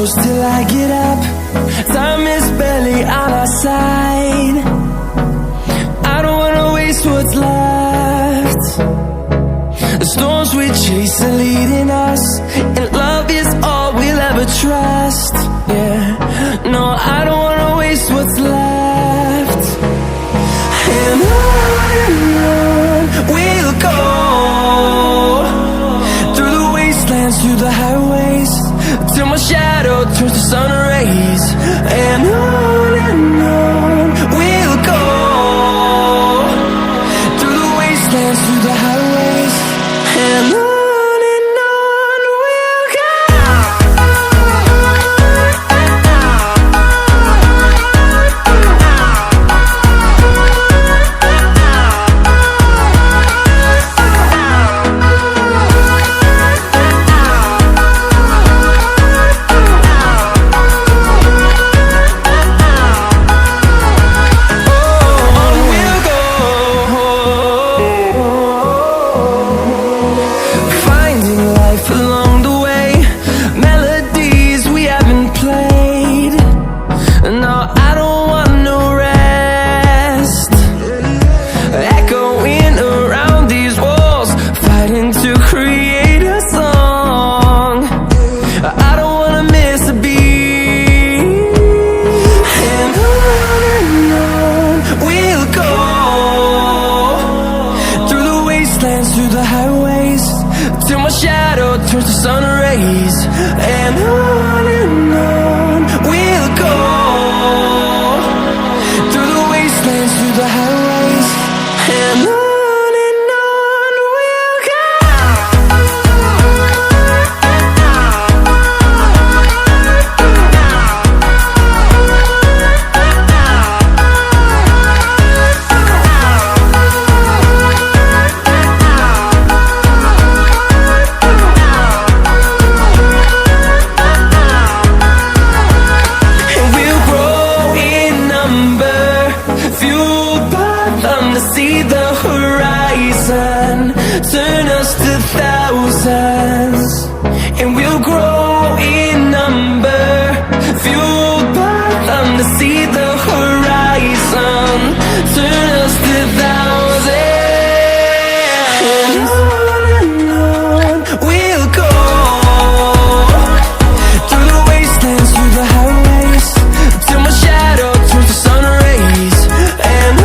close till I get up. Time is barely on our side. I don't wanna waste what's left. The storms we chase are leading us, and love is all we'll ever trust. Yeah, no, I don't wanna waste what's left. And on we'll go, through the wastelands, through the highways, till my shadow turns to sun rays. And on we'll go, through the wastelands, through the highways, and on we'll go. Through the highways, till my shadow turns to sun rays. And on we'll go, through the wastelands, through the highways, and on we'll go. To see the horizon turn us to thousands, and we'll grow in number, fueled by them. To see the horizon turn us to thousands, and on we'll go, through the wastelands, through the highways, till my shadow turns to sun rays. And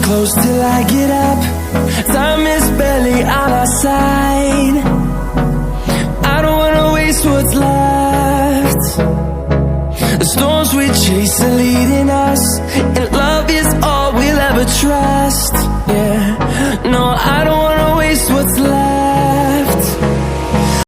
close till I get up. Time is barely on our side. I don't wanna waste what's left. The storms we chase are leading us, and love is all we'll ever trust. Yeah, no, I don't